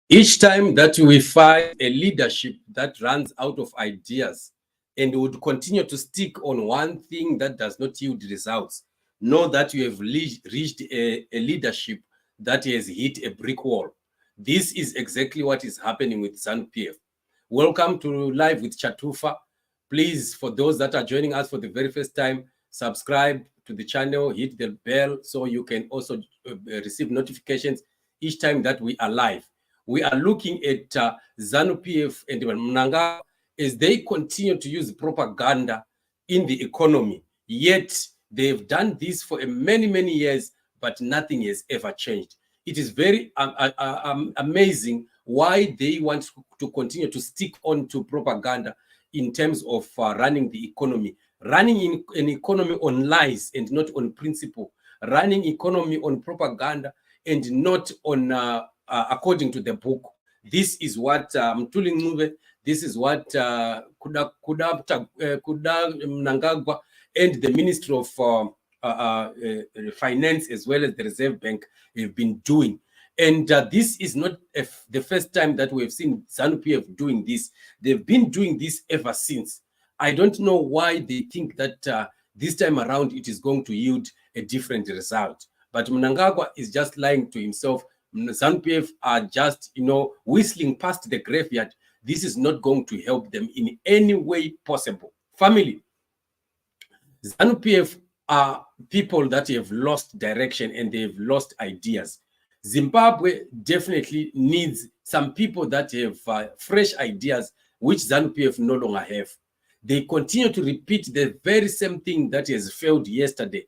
Each time that we find a leadership that runs out of ideas and would continue to stick on one thing that does not yield results, know that you have reached a leadership that has hit a brick wall. This is exactly what is happening with ZANU PF. Welcome to Live with Chatufa. Please, for those that are joining us for the very first time, subscribe to the channel, hit the bell so you can also receive notifications each time that we are live. We are looking at ZANU PF and Mnangagwa as they continue to use propaganda in the economy. Yet they've done this for many, many years, but nothing has ever changed. It is very amazing why they want to continue to stick on to propaganda in terms of running the economy. Running in an economy on lies and not on principle. Running economy on propaganda and not on according to the book. This is what this is what Kuda Mnangagwa and the Ministry of Finance as well as the Reserve Bank have been doing. And this is not the first time that we've seen ZANU PF doing this. They've been doing this ever since. I don't know why they think that this time around it is going to yield a different result. But Mnangagwa is just lying to himself. ZANU PF are just, whistling past the graveyard. This is not going to help them in any way possible. Family, ZANU PF are people that have lost direction and they've lost ideas. Zimbabwe definitely needs some people that have fresh ideas, which ZANU PF no longer have. They continue to repeat the very same thing that has failed yesterday,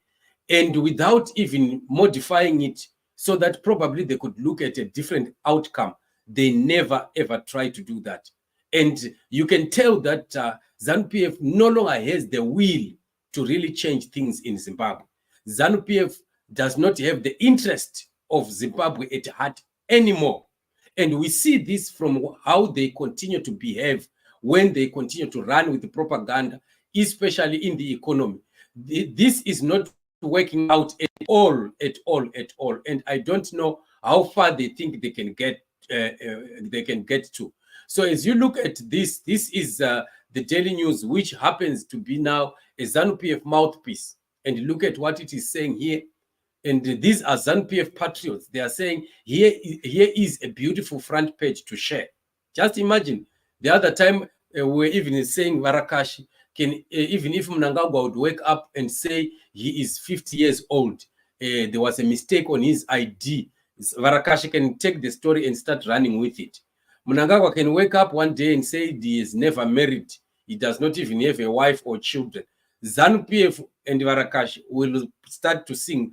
and without even modifying it so that probably they could look at a different outcome. They never, ever try to do that. And you can tell that ZANU PF no longer has the will to really change things in Zimbabwe. ZANU PF does not have the interest of Zimbabwe at heart anymore. And we see this from how they continue to behave when they continue to run with the propaganda, especially in the economy. This is not working out at all. And I don't know how far they think they can get to. So as you look at this is the Daily News, which happens to be now a ZANU PF mouthpiece. And look at what it is saying here. And these are ZANU PF patriots. They are saying, here is a beautiful front page to share. Just imagine, the other time we're even saying Varakashi, even if Mnangagwa would wake up and say he is 50 years old, there was a mistake on his ID, Varakashi can take the story and start running with it. Mnangagwa can wake up one day and say he is never married. He does not even have a wife or children. ZANU PF and Varakashi will start to sing,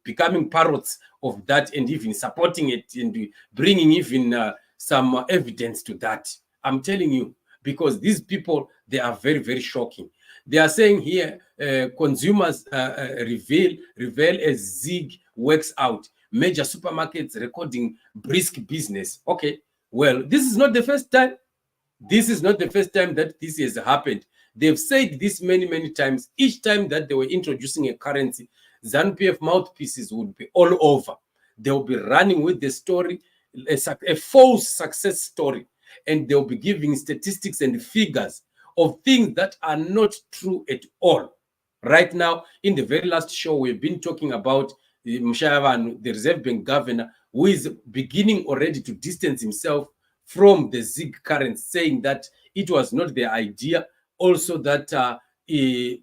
becoming parrots of that and even supporting it and bringing even some evidence to that. I'm telling you, because these people, they are very, very shocking. They are saying here, consumers reveal as Zig works out. Major supermarkets recording brisk business. Okay, well, this is not the first time. This is not the first time that this has happened. They've said this many, many times. Each time that they were introducing a currency, ZANU PF mouthpieces would be all over. They'll be running with the story, a false success story, and they'll be giving statistics and figures of things that are not true at all. Right now, in the very last show, we've been talking about Mshayavanu, the Reserve Bank governor, who is beginning already to distance himself from the ZIG currency, saying that it was not their idea. Also that the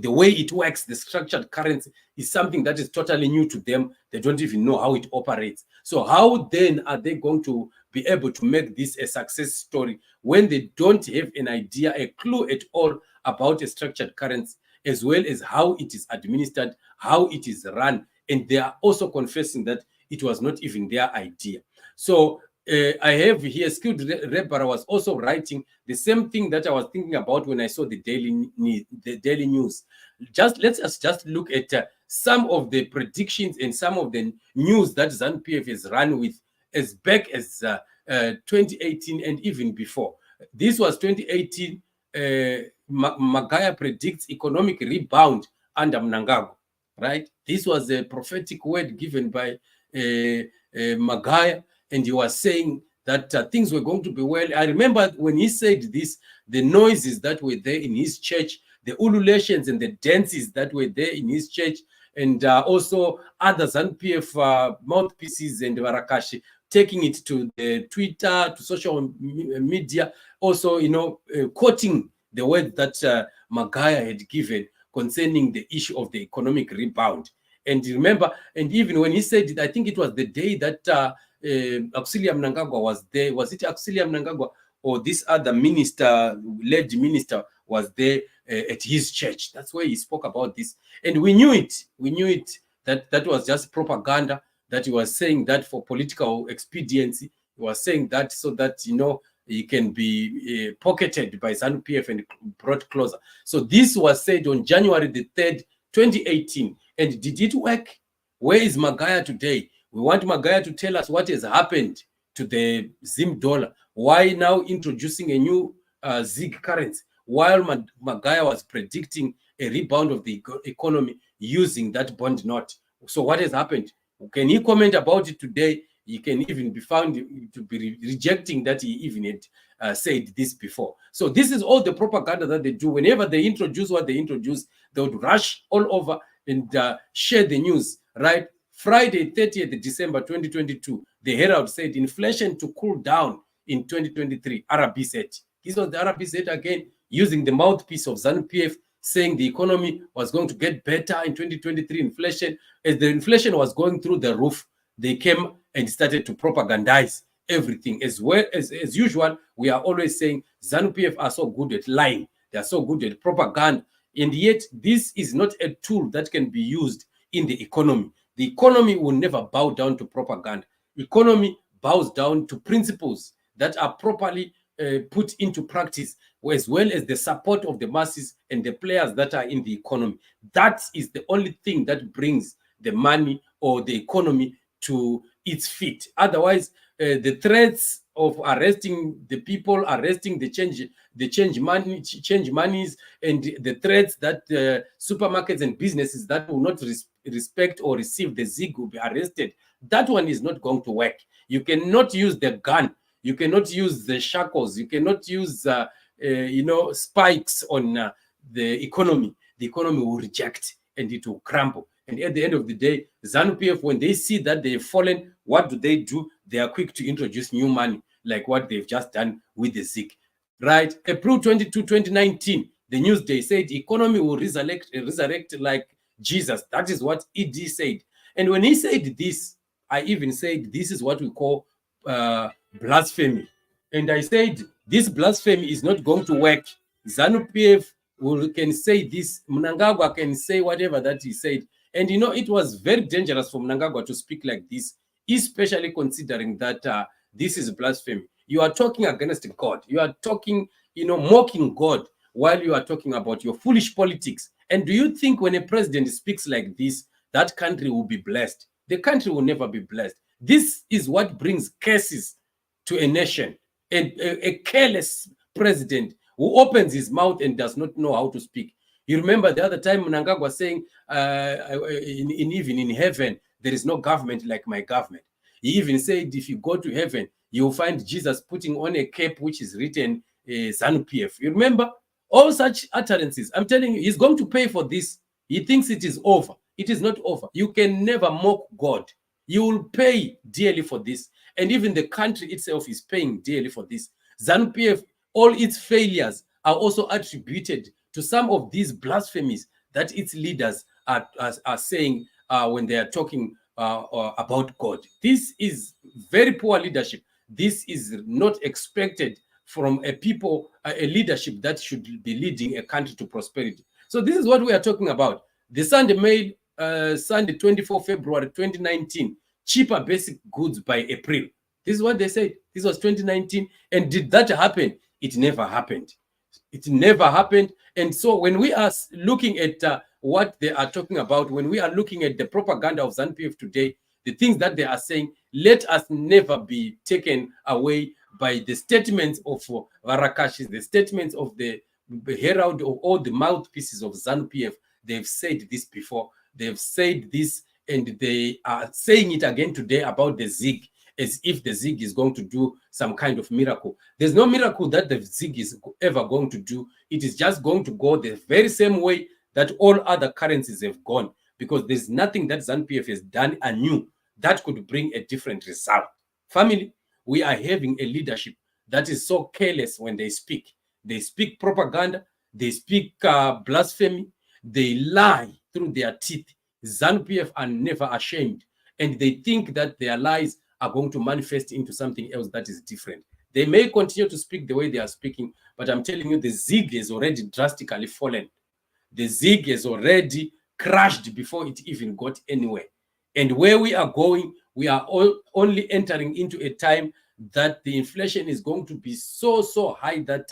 way it works, the structured currency, is something that is totally new to them. They don't even know how it operates. So how then are they going to be able to make this a success story when they don't have an idea, a clue at all about a structured currency, as well as how it is administered, how it is run? And they are also confessing that it was not even their idea. So I have here, Skilled Rebara was also writing the same thing that I was thinking about when I saw the Daily News. Let us just look at some of the predictions and some of the news that ZANU PF has run with as back as 2018 and even before. This was 2018. Magaya predicts economic rebound under Mnangagwa, right? This was a prophetic word given by Magaya, and he was saying that things were going to be well. I remember when he said this, the noises that were there in his church, the ululations and the dances that were there in his church, and also other ZANU PF mouthpieces and Warakashi taking it to the Twitter, to social media, also, quoting the word that Magaya had given concerning the issue of the economic rebound. And remember, and even when he said it, I think it was the day that Auxilia Mnangagwa was there. Was it Auxilia Mnangagwa or this other minister, led minister, was there at his church? That's where he spoke about this. And we knew it. We knew it, that was just propaganda, that he was saying that for political expediency. He was saying that so that, he can be pocketed by ZANU PF and brought closer. So this was said on January the 3rd, 2018. And did it work? Where is Magaya today? We want Magaya to tell us what has happened to the ZIM dollar. Why now introducing a new ZIG currency, while Magaya was predicting a rebound of the economy using that bond note? So what has happened? Can he comment about it today? He can even be found to be rejecting that he even had said this before. So this is all the propaganda that they do. Whenever they introduce what they introduce, they would rush all over and share the news, right? Friday, 30th December 2022, the Herald said inflation to cool down in 2023, RB said. This was the RB said again, using the mouthpiece of ZANU PF, saying the economy was going to get better in 2023 inflation. As the inflation was going through the roof, they came and started to propagandize everything. As well as usual, we are always saying ZANU PF are so good at lying. They are so good at propaganda. And yet, this is not a tool that can be used in the economy. The economy will never bow down to propaganda. Economy bows down to principles that are properly put into practice, as well as the support of the masses and the players that are in the economy. That is the only thing that brings the money or the economy to its feet. Otherwise, the threats of arresting the people, arresting the change monies, and the threats that supermarkets and businesses that will not respect or receive the ZIG will be arrested. That one is not going to work. You cannot use the gun. You cannot use the shackles. You cannot use, spikes on the economy. The economy will reject and it will crumble. And at the end of the day, ZANU PF, when they see that they've fallen, what do? They are quick to introduce new money, like what they've just done with the ZIG. Right? April 22, 2019, the Newsday said economy will resurrect like Jesus. That is what ED said. And when he said this, I even said this is what we call blasphemy. And I said this blasphemy is not going to work. ZANU PF can say this. Mnangagwa can say whatever that he said. And it was very dangerous for Mnangagwa to speak like this, especially considering that this is blasphemy. You are talking against God. You are talking, mocking God while you are talking about your foolish politics. And do you think when a president speaks like this, that country will be blessed? The country will never be blessed. This is what brings curses to a nation. And a careless president who opens his mouth and does not know how to speak. You remember the other time Mnangagwa saying, even in heaven, there is no government like my government. He even said, if you go to heaven, you'll find Jesus putting on a cape which is written ZANU PF. You remember all such utterances? I'm telling you, he's going to pay for this. He thinks it is over. It is not over. You can never mock God. You will pay dearly for this. And even the country itself is paying dearly for this. ZANU PF, all its failures are also attributed to some of these blasphemies that its leaders are saying when they are talking about God. This is very poor leadership. This is not expected from a leadership that should be leading a country to prosperity. So this is what we are talking about. The Sunday Mail, Sunday 24 February 2019, cheaper basic goods by April. This is what they said. This was 2019. And did that happen? It never happened. It never happened. And so when we are looking at what they are talking about, when we are looking at the propaganda of ZANU PF today, the things that they are saying, let us never be taken away by the statements of Varakashi, the statements of the herald of all the mouthpieces of ZANU PF. They've said this before. They've said this and they are saying it again today about the ZIG, as if the ZIG is going to do some kind of miracle. There's no miracle that the ZIG is ever going to do. It is just going to go the very same way that all other currencies have gone, because there's nothing that ZANU PF has done anew that could bring a different result. Family, we are having a leadership that is so careless when they speak. They speak propaganda, they speak blasphemy, they lie through their teeth. ZANU PF are never ashamed, and they think that their lies are going to manifest into something else that is different. They may continue to speak the way they are speaking, but I'm telling you, the ZIG has already drastically fallen. The ZIG has already crashed before it even got anywhere. And where we are going, we are only entering into a time that the inflation is going to be so high that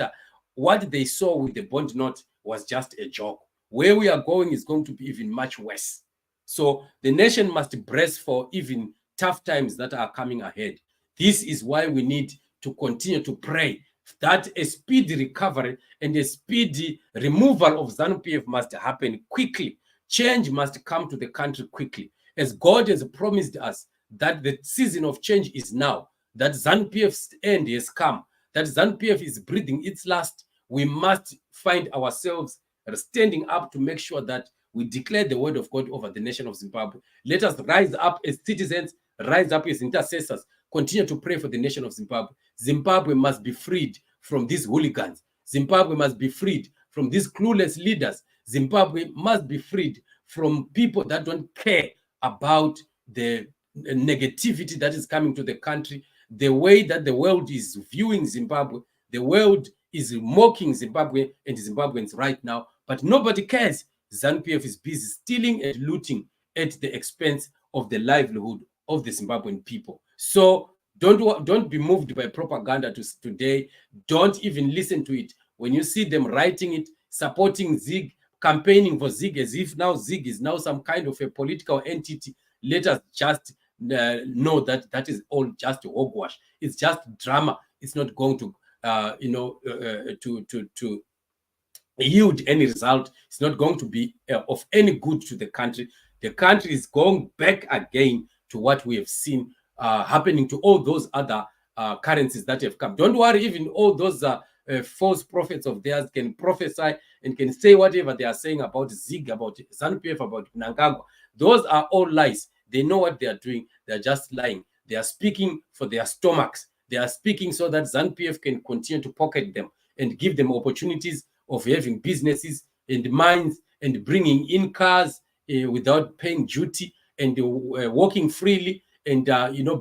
what they saw with the bond note was just a joke. Where we are going is going to be even much worse. So the nation must brace for even tough times that are coming ahead. This is why we need to continue to pray that a speedy recovery and a speedy removal of ZANU PF must happen quickly. Change must come to the country quickly, as God has promised us that the season of change is now, that ZANU PF's end has come, that ZANU PF is breathing its last. We must find ourselves standing up to make sure that we declare the word of God over the nation of Zimbabwe. Let us rise up as citizens, rise up as intercessors, continue to pray for the nation of Zimbabwe. Zimbabwe must be freed from these hooligans. Zimbabwe must be freed from these clueless leaders. Zimbabwe must be freed from people that don't care about the negativity that is coming to the country, the way that the world is viewing Zimbabwe. The world is mocking Zimbabwe and Zimbabweans right now, but nobody cares. ZANU PF is busy stealing and looting at the expense of the livelihood of the Zimbabwean people. So don't be moved by propaganda today. Don't even listen to it. When you see them writing it, supporting ZIG, campaigning for ZIG as if now ZIG is now some kind of a political entity, let us just know that that is all just hogwash. It's just drama. It's not going to to yield any result. It's not going to be of any good to the country. The country is going back again to what we have seen happening to all those other currencies that have come. Don't worry, even all those false prophets of theirs can prophesy and can say whatever they are saying about ZIG, about ZANU PF, about Mnangagwa. Those are all lies. They know what they are doing. They are just lying. They are speaking for their stomachs. They are speaking so that ZANU PF can continue to pocket them and give them opportunities of having businesses and mines and bringing in cars without paying duty and walking freely and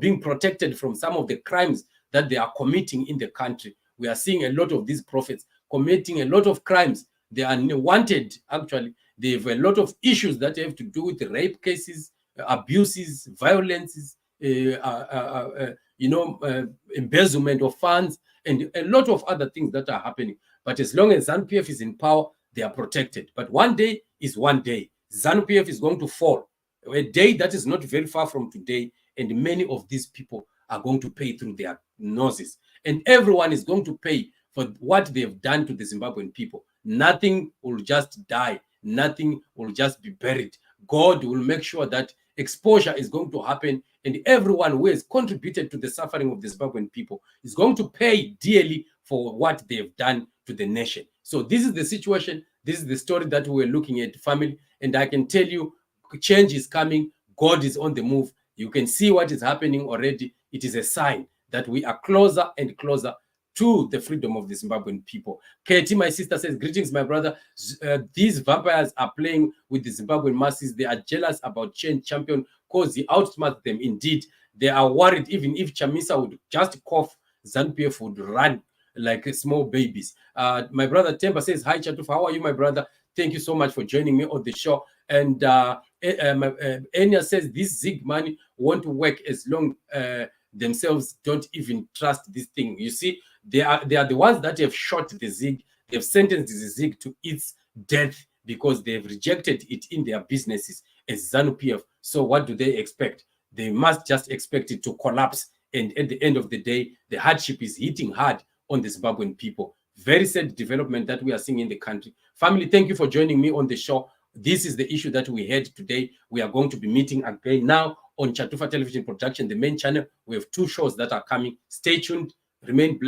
being protected from some of the crimes that they are committing in the country. We are seeing a lot of these prophets committing a lot of crimes. They are wanted, actually. They have a lot of issues that have to do with rape cases, abuses, violences, embezzlement of funds, and a lot of other things that are happening. But as long as ZANU PF is in power, they are protected. But one day is one day. ZANU PF is going to fall. A day that is not very far from today, and many of these people are going to pay through their noses. And everyone is going to pay for what they have done to the Zimbabwean people. Nothing will just die. Nothing will just be buried. God will make sure that exposure is going to happen, and everyone who has contributed to the suffering of the Zimbabwean people is going to pay dearly for what they have done to the nation. So this is the situation. This is the story that we're looking at, family. And I can tell you, change is coming. God is on the move. You can see what is happening already. It is a sign that we are closer and closer to the freedom of the Zimbabwean people. KT, my sister, says, greetings, my brother. These vampires are playing with the Zimbabwean masses. They are jealous about change champion because he outsmarts them. Indeed, they are worried even if Chamisa would just cough, ZANU PF would run like small babies. My brother Temba says, hi, Chatufa. How are you, my brother? Thank you so much for joining me on the show. And Enya says, this ZIG money won't work as long themselves don't even trust this thing. You see, they are the ones that have shot the ZIG. They've sentenced the ZIG to its death because they've rejected it in their businesses as ZANU PF. So what do they expect? They must just expect it to collapse. And at the end of the day, the hardship is hitting hard on the Zimbabwean people. Very sad development that we are seeing in the country. Family, thank you for joining me on the show. This is the issue that we had today. We are going to be meeting again now on Chatufa Television Production, the main channel. We have 2 shows that are coming. Stay tuned. Remain blessed.